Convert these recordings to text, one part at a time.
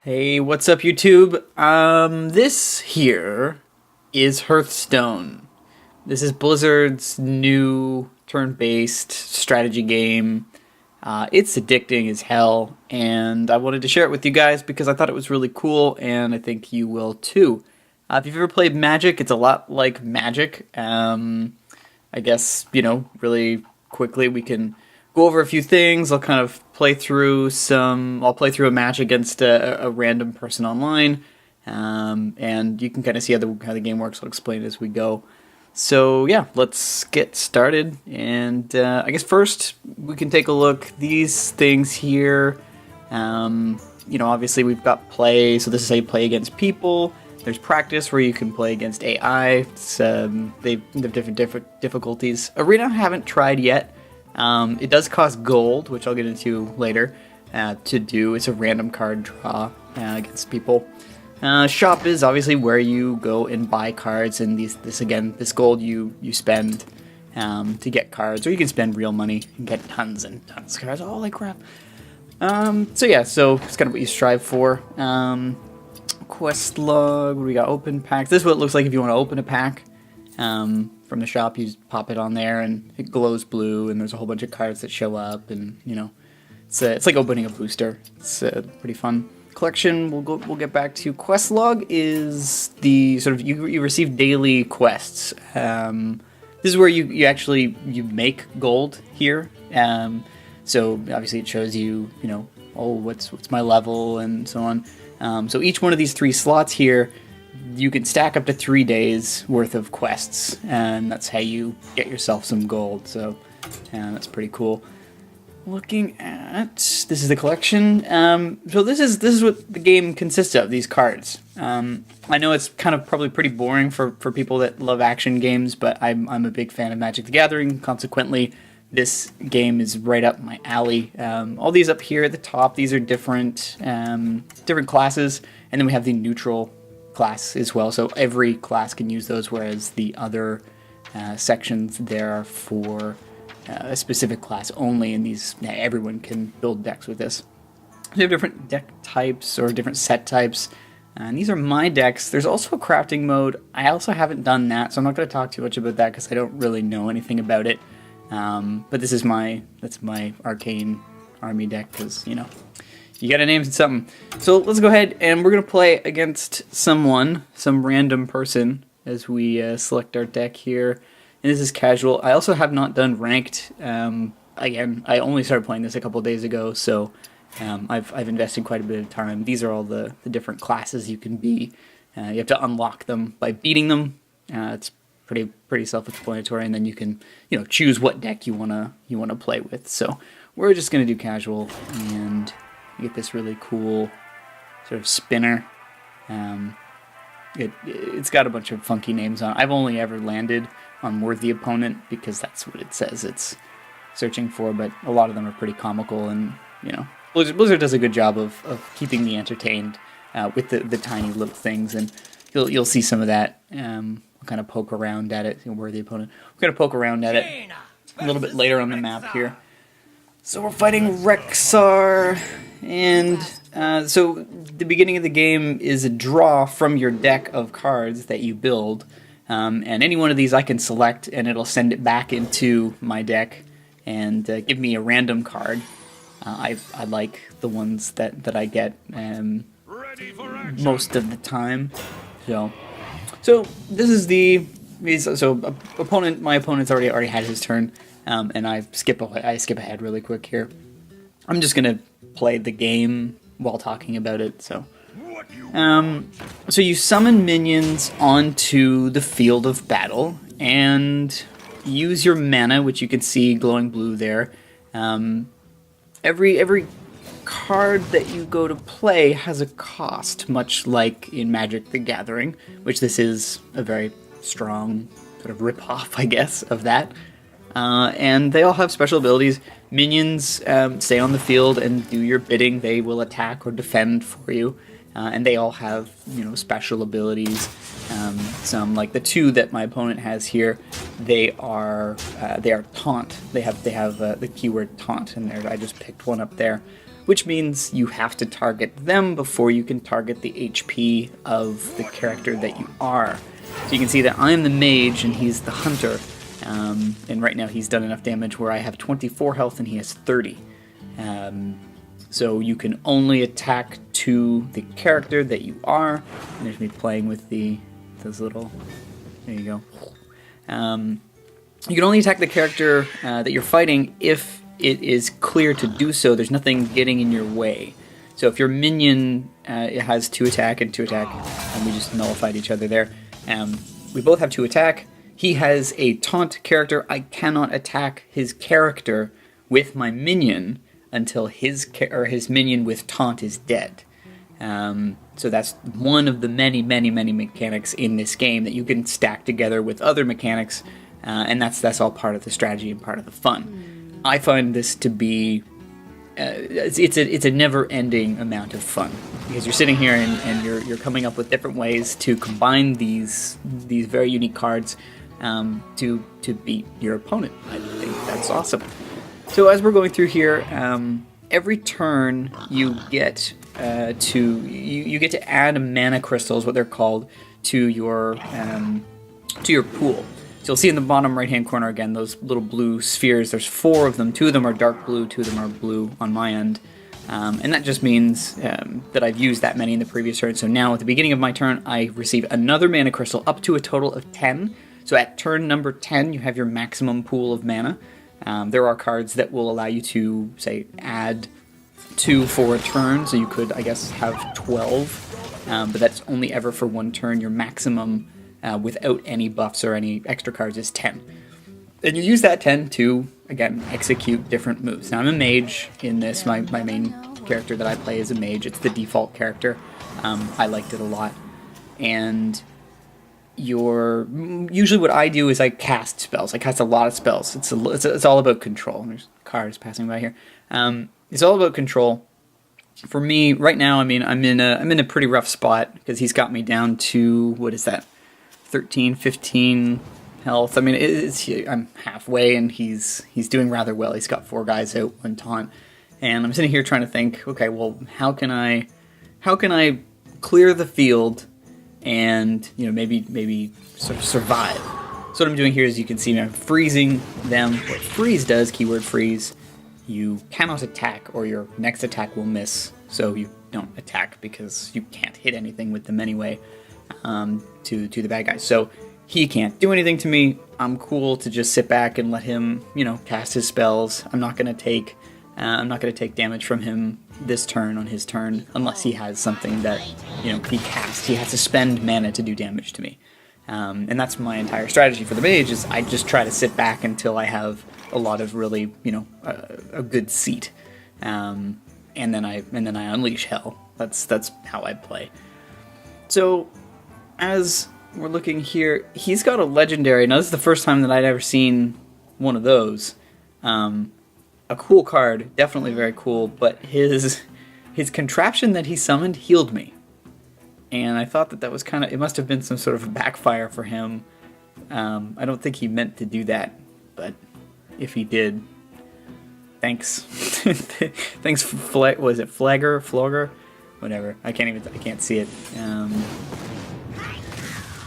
Hey, what's up, YouTube? This here is Hearthstone. This is Blizzard's new turn-based strategy game. It's addicting as hell, and I wanted to share it with you guys because I thought it was really cool, and I think you will too. If you've ever played Magic, it's a lot like Magic. I guess, really quickly we can go over a few things. I'll kind of I'll play through a match against a random person online, and you can kind of see how the game works. I'll explain it as we go. So yeah, let's get started. And I guess first we can take a look. These things here, obviously we've got play. So this is how you play against people. There's practice where you can play against AI. They have different difficulties. Arena I haven't tried yet. It does cost gold, which I'll get into later, to do. It's a random card draw against people. Shop is obviously where you go and buy cards, and this gold you spend to get cards, or you can spend real money and get tons and tons of cards. Holy crap! So it's kind of what you strive for. Quest log. What do we got? Open packs. This is what it looks like if you want to open a pack. From the shop, you just pop it on there, and it glows blue, and there's a whole bunch of cards that show up, and it's like opening a booster. It's pretty fun. Collection, we'll get back to. Quest log is the sort of you receive daily quests. This is where you make gold here. So obviously it shows you what's my level and so on. So each one of these 3 slots here, you can stack up to 3 days worth of quests, and that's how you get yourself some gold. So that's pretty cool. Looking at this is the collection. So this is what the game consists of. These cards. I know it's kind of probably pretty boring for people that love action games, but I'm a big fan of Magic the Gathering. Consequently, this game is right up my alley. All these up here at the top, these are different classes, and then we have the neutral class as well, so every class can use those, whereas the other sections there are for a specific class only, and everyone can build decks with this. We have different deck types or different set types, and these are my decks. There's also a crafting mode. I also haven't done that, so I'm not going to talk too much about that because I don't really know anything about it. But that's my arcane army deck, because you gotta name something. So let's go ahead and we're gonna play against some random person, as we select our deck here. And this is casual. I also have not done ranked. Again, I only started playing this a couple days ago, so I've invested quite a bit of time. These are all the different classes you can be. You have to unlock them by beating them. It's pretty self-explanatory, and then you can choose what deck you wanna play with. So we're just gonna do casual and get this really cool sort of spinner. It's got a bunch of funky names on it. I've only ever landed on Worthy Opponent because that's what it says it's searching for, but a lot of them are pretty comical, and Blizzard does a good job of keeping me entertained with the tiny little things, and you'll see some of that. We'll kind of poke around at it. Worthy Opponent. We're going to poke around at it a little bit later on the map here. So we're fighting Rexar, and so the beginning of the game is a draw from your deck of cards that you build, and any one of these I can select, and it'll send it back into my deck and give me a random card. I like the ones that I get most of the time. So this is my opponent's already had his turn. And I skip ahead really quick here. I'm just gonna play the game while talking about it. So you summon minions onto the field of battle and use your mana, which you can see glowing blue there. Every card that you go to play has a cost, much like in Magic the Gathering, which this is a very strong sort of rip-off, I guess, of that. And they all have special abilities. Minions stay on the field and do your bidding. They will attack or defend for you. And they all have, special abilities. Some, like the 2 that my opponent has here, they are taunt. They have the keyword taunt in there. I just picked one up there. which means you have to target them before you can target the HP of the character that you are. So you can see that I'm the mage and he's the hunter, and right now he's done enough damage where I have 24 health and he has 30. So you can only attack to the character that you are. And there's me playing with those little... There you go. You can only attack the character that you're fighting if it is clear to do so. There's nothing getting in your way. So if your minion it has 2 attack and 2 attack, and we just nullified each other there. We both have 2 attack. He has a taunt character. I cannot attack his character with my minion until his minion with taunt is dead. So that's one of the many mechanics in this game that you can stack together with other mechanics, and that's all part of the strategy and part of the fun. I find this to be it's a never-ending amount of fun because you're sitting here and you're coming up with different ways to combine these very unique cards to beat your opponent. I think that's awesome. So as we're going through here, every turn you get you get to add mana crystals, what they're called, to your pool. So you'll see in the bottom right-hand corner again those little blue spheres. There's 4 of them. 2 of them are dark blue, 2 of them are blue on my end. And that just means that I've used that many in the previous turn. So now at the beginning of my turn, I receive another mana crystal up to a total of 10. So at turn number 10, you have your maximum pool of mana. There are cards that will allow you to, say, add 2 for a turn. So you could, I guess, have 12. But that's only ever for 1 turn. Your maximum without any buffs or any extra cards is 10. And you use that 10 to, again, execute different moves. Now I'm a mage in this. My main character that I play is a mage. It's the default character. I liked it a lot. And usually what I do is I cast spells. I cast a lot of spells. It's all about control. There's cars passing by here. It's all about control. For me, right now, I mean, I'm in a pretty rough spot because he's got me down to, what is that, 13, 15 health. I mean, I'm halfway, and he's doing rather well. He's got 4 guys out, 1 taunt, and I'm sitting here trying to think, okay, well, how can I clear the field and maybe sort of survive? So what I'm doing here is you can see I'm freezing them. What freeze does, keyword freeze, you cannot attack or your next attack will miss, so you don't attack because you can't hit anything with them anyway. To the bad guys. So he can't do anything to me. I'm cool to just sit back and let him, cast his spells. I'm not gonna take damage from him this turn on his turn unless he has something that he casts. He has to spend mana to do damage to me, and that's my entire strategy for the mage. Is I just try to sit back until I have a lot of really a good seat, and then I unleash hell. That's how I play. So as we're looking here, he's got a legendary. Now, this is the first time that I'd ever seen one of those. A cool card, definitely very cool, but his contraption that he summoned healed me. And I thought that was kind of, it must have been some sort of a backfire for him. I don't think he meant to do that, but if he did, thanks. Thanks for, was it Flogger? Whatever. I can't see it.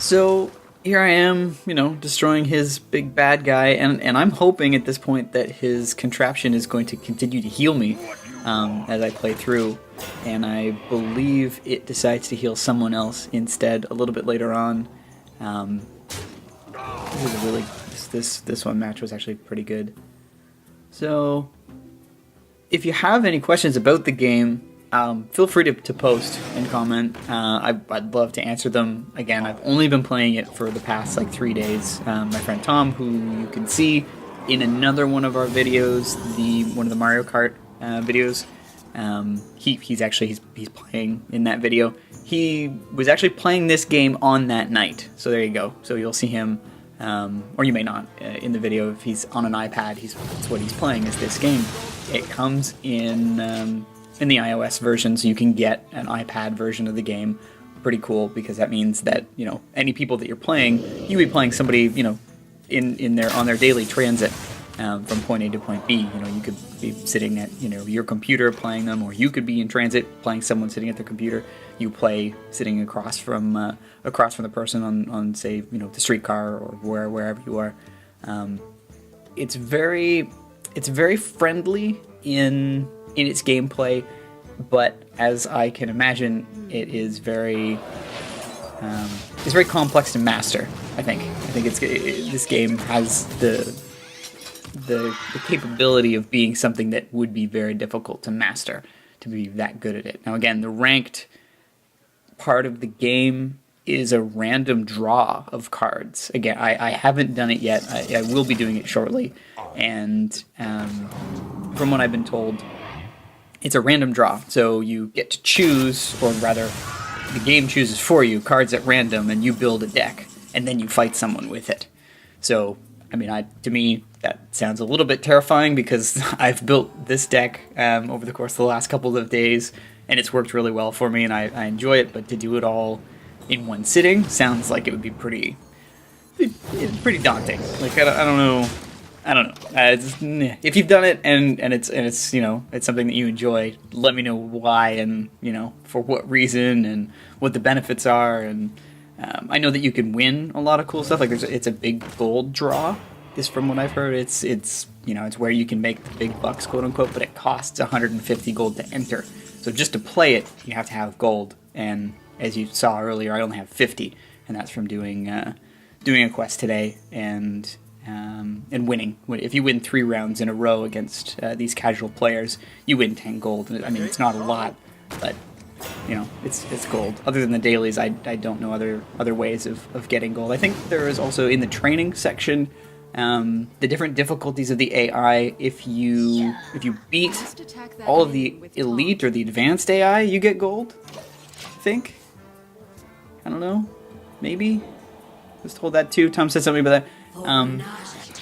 So here I am, destroying his big bad guy, and I'm hoping at this point that his contraption is going to continue to heal me as I play through, and I believe it decides to heal someone else instead a little bit later on. This one match was actually pretty good. So if you have any questions about the game, feel free to post and comment. I'd love to answer them. Again, I've only been playing it for the past 3 days. My friend Tom, who you can see in another one of our videos, one of the Mario Kart videos, he's playing in that video. He was actually playing this game on that night. So there you go. So you'll see him, or you may not, in the video. If he's on an iPad, that's what he's playing, is this game. It comes in the iOS version, so you can get an iPad version of the game. Pretty cool, because that means that any people that you're playing, you'll be playing somebody on their daily transit, from point A to point B. You know, you could be sitting at, you know, your computer playing them, or you could be in transit playing someone sitting at their computer. You play sitting across from the person on say, you know, the streetcar or wherever you are. It's very friendly in its gameplay, but as I can imagine, it is very complex to master. I think this game has the capability of being something that would be very difficult to master, to be that good at it. Now again, the ranked part of the game is a random draw of cards. Again, I haven't done it yet. I will be doing it shortly, and from what I've been told, it's a random draw. So you get to choose, or rather, the game chooses for you cards at random, and you build a deck, and then you fight someone with it. So, I mean, to me, that sounds a little bit terrifying, because I've built this deck over the course of the last couple of days, and it's worked really well for me, and I enjoy it. But to do it all in one sitting sounds like it would be pretty daunting. Like, I don't know. If you've done it and it's you know, it's something that you enjoy, let me know why, and you know, for what reason, and what the benefits are. And I know that you can win a lot of cool stuff. Like it's a big gold draw, is from what I've heard. It's you know, it's where you can make the big bucks, quote unquote, but it costs 150 gold to enter. So just to play it, you have to have gold. And as you saw earlier, I only have 50, and that's from doing a quest today and winning. If you win 3 rounds in a row against these casual players, you win 10 gold. I mean, it's not a lot, but you know, it's gold. Other than the dailies, I don't know other ways of getting gold. I think there is also in the training section the different difficulties of the AI. If you beat all of the elite or the advanced AI, you get gold. I think. I don't know. Maybe. I was told that too. Tom said something about that.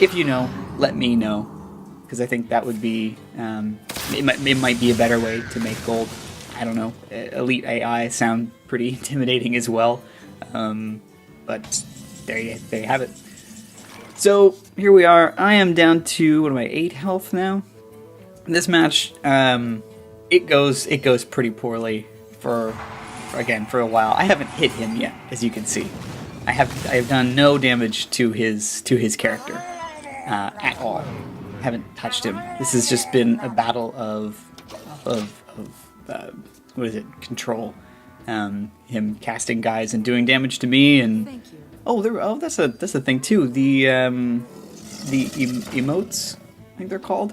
If you know, let me know, because I think that would be it might be a better way to make gold. I don't know. Elite AI sound pretty intimidating as well, but there you have it. So here we are. I am down to, what am I, 8 health now. This match, it goes pretty poorly for a while. I haven't hit him yet, as you can see. I have done no damage to his character at all. I haven't touched him. This has just been a battle of what is it? Control. Him casting guys and doing damage to me, and that's a thing too. The emotes, I think they're called.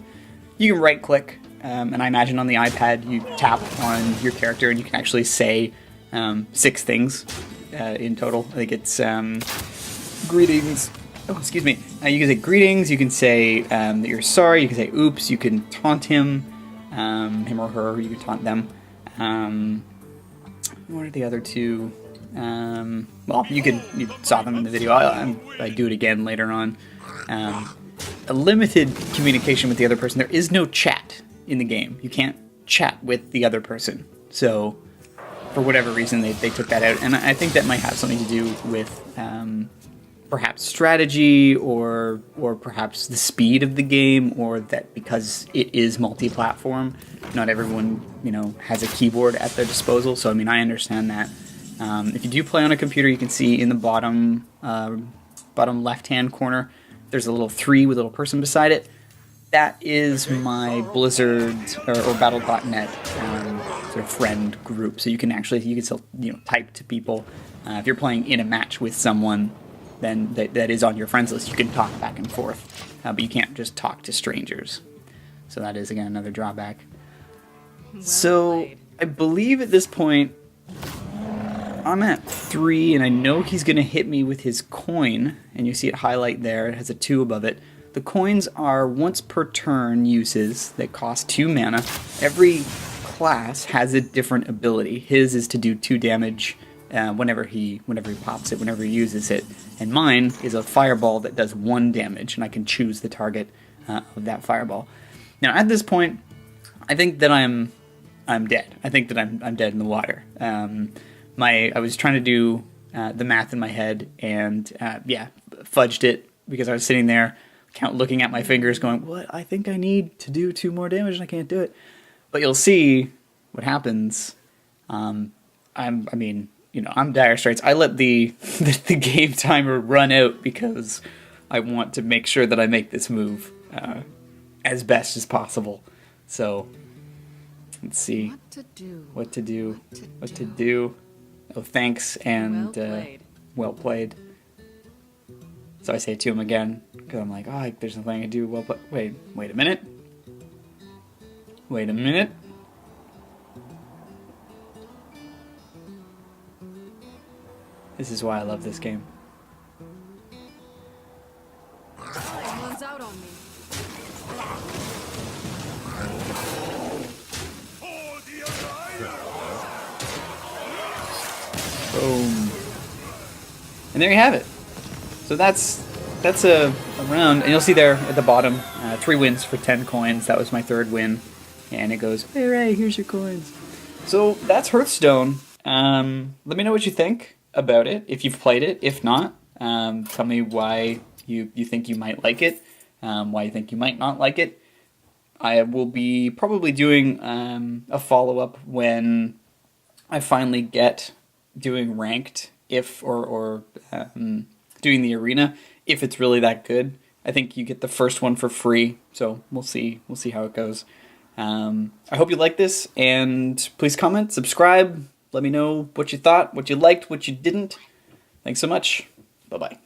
You can right click, and I imagine on the iPad you tap on your character and you can actually say 6 things in total. I think it's greetings. Oh, excuse me. You can say greetings. You can say that you're sorry. You can say oops. You can taunt him or her. You can taunt them. What are the other 2? Well, you saw them in the video. I do it again later on. A limited communication with the other person. There is no chat in the game. You can't chat with the other person. So, for whatever reason, they took that out. And I think that might have something to do with perhaps strategy or perhaps the speed of the game, or that because it is multi-platform, not everyone, you know, has a keyboard at their disposal. So, I mean, I understand that. If you do play on a computer, you can see in the bottom left-hand corner, there's a little 3 with a little person beside it. That is my Blizzard or Battle.net sort of friend group. So you can still, you know, type to people. If you're playing in a match with someone, then that is on your friends list. You can talk back and forth, but you can't just talk to strangers. So that is, again, another drawback. Well so played. I believe at this point I'm at 3, and I know he's going to hit me with his coin, and you see it highlight there. It has a 2 above it. The coins are once per turn uses that cost 2 mana. Every class has a different ability. His is to do 2 damage whenever he pops it, whenever he uses it. And mine is a fireball that does 1 damage, and I can choose the target of that fireball. Now, at this point, I think that I'm dead. I think that I'm dead in the water. I was trying to do the math in my head, and fudged it because I was sitting there looking at my fingers going, what? I think I need to do 2 more damage and I can't do it. But you'll see what happens. I'm dire straits. I let the game timer run out because I want to make sure that I make this move as best as possible. So let's see what to do. Oh, thanks and well played. So I say it to him again because I'm like, oh, there's nothing I can do. Well, wait a minute. Wait a minute. This is why I love this game. Someone's out on me. Boom. And there you have it. So that's a round, and you'll see there at the bottom, 3 wins for 10 coins. That was my 3rd win, and it goes, hey Ray, here's your coins. So that's Hearthstone. Let me know what you think about it, if you've played it. If not, tell me why you think you might like it, why you think you might not like it. I will be probably doing a follow-up when I finally get doing ranked, or doing the arena, if it's really that good. I think you get the first one for free, so we'll see how it goes. I hope you like this, and please comment, subscribe, let me know what you thought, what you liked, what you didn't. Thanks so much. Bye-bye.